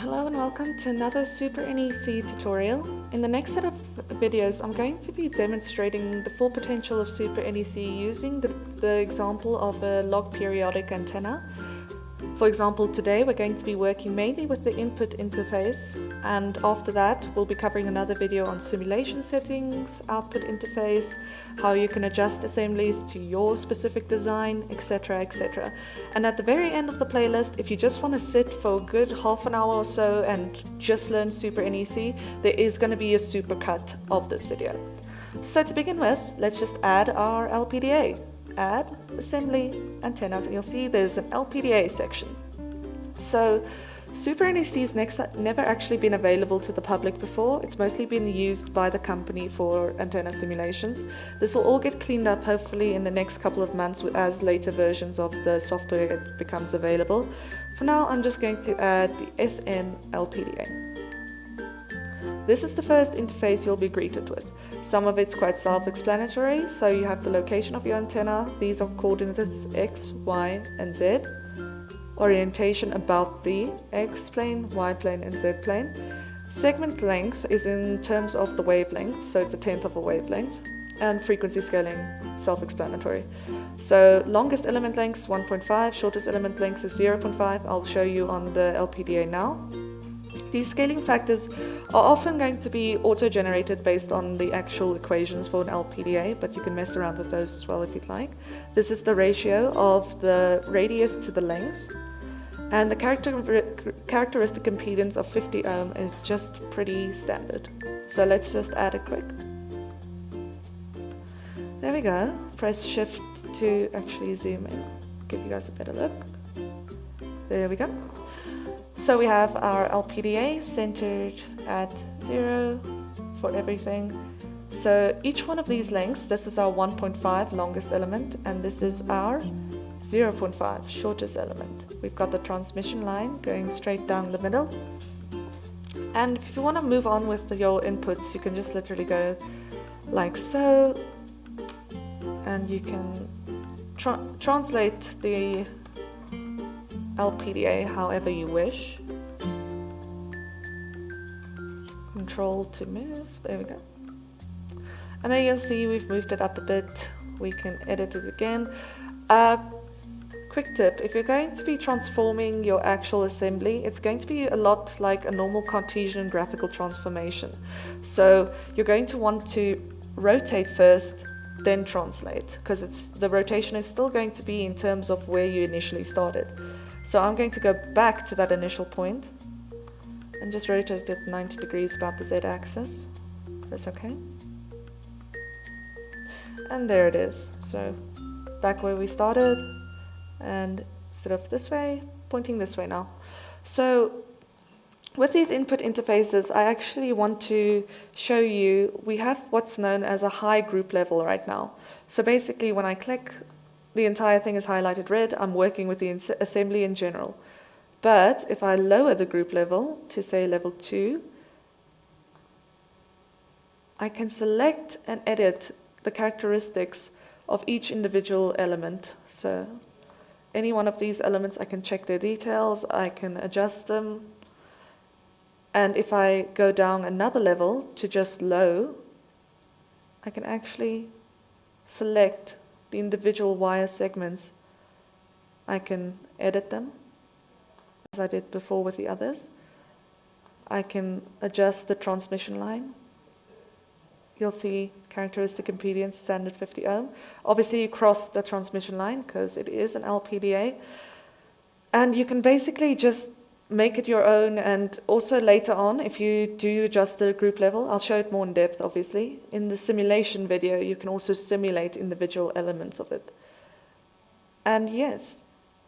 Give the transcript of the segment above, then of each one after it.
Hello and welcome to another SuperNEC tutorial. In the next set of videos, I'm going to be demonstrating the full potential of SuperNEC using the example of a log periodic antenna. For example, today we're going to be working mainly with the input interface, and after that we'll be covering another video on simulation settings, output interface, how you can adjust assemblies to your specific design, etc, etc. And at the very end of the playlist, if you just want to sit for a good half an hour or so and just learn SuperNEC, there is going to be a supercut of this video. So to begin with, let's just add our LPDA. Add assembly antennas, and you'll see there's an LPDA section. So SuperNEC's never actually been available to the public before. It's mostly been used by the company for antenna simulations. This will all get cleaned up hopefully in the next couple of months as later versions of the software becomes available. For now, I'm just going to add the SN LPDA. This is the first interface you'll be greeted with. Some of it's quite self-explanatory, so you have the location of your antenna. These are coordinates X, Y, and Z. Orientation about the X plane, Y plane, and Z plane. Segment length is in terms of the wavelength, so it's 1/10 of a wavelength. And frequency scaling, self-explanatory. So longest element length is 1.5, shortest element length is 0.5. I'll show you on the LPDA now. These scaling factors are often going to be auto-generated based on the actual equations for an LPDA, but you can mess around with those as well if you'd like. This is the ratio of the radius to the length, and the characteristic impedance of 50 ohm is just pretty standard. So let's just add it quick. There we go. Press shift to actually zoom in, give you guys a better look. There we go. So we have our LPDA centered at 0 for everything. So each one of these lengths, this is our 1.5 longest element, and this is our 0.5 shortest element. We've got the transmission line going straight down the middle. And if you want to move on with your inputs, you can just literally go like so, and you can translate the LPDA however you wish. Control to move, there we go. And then you'll see we've moved it up a bit. We can edit it again. Quick tip, if you're going to be transforming your actual assembly, it's going to be a lot like a normal Cartesian graphical transformation. So you're going to want to rotate first, then translate, because the rotation is still going to be in terms of where you initially started. So I'm going to go back to that initial point and just rotate it 90 degrees about the Z-axis. Press OK. And there it is. So back where we started, and instead of this way, pointing this way now. So with these input interfaces, I actually want to show you, we have what's known as a high group level right now. So basically when I click, the entire thing is highlighted red. I'm working with the assembly in general. But if I lower the group level to say level 2, I can select and edit the characteristics of each individual element. So any one of these elements, I can check their details, I can adjust them. And if I go down another level to just low, I can actually select the individual wire segments. I can edit them as I did before with the others. I can adjust the transmission line. You'll see characteristic impedance standard 50 ohm. Obviously you cross the transmission line because it is an LPDA, and you can basically just make it your own. And also later on, if you do adjust the group level, I'll show it more in depth obviously. In the simulation video, you can also simulate individual elements of it. And yes,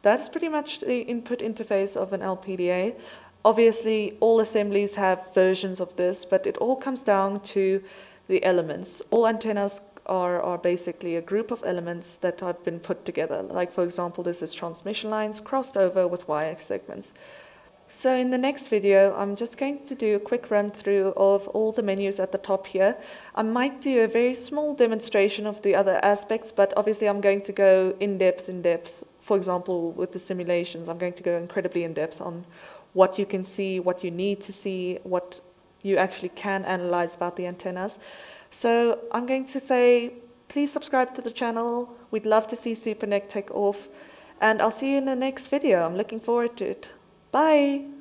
that's pretty much the input interface of an LPDA. Obviously, all assemblies have versions of this, but it all comes down to the elements. All antennas are basically a group of elements that have been put together. Like for example, this is transmission lines crossed over with wire segments. So in the next video, I'm just going to do a quick run through of all the menus at the top here. I might do a very small demonstration of the other aspects, but obviously I'm going to go in depth. For example, with the simulations, I'm going to go incredibly in depth on what you can see, what you need to see, what you actually can analyze about the antennas. So I'm going to say, please subscribe to the channel. We'd love to see SuperNEC take off. And I'll see you in the next video. I'm looking forward to it. Bye!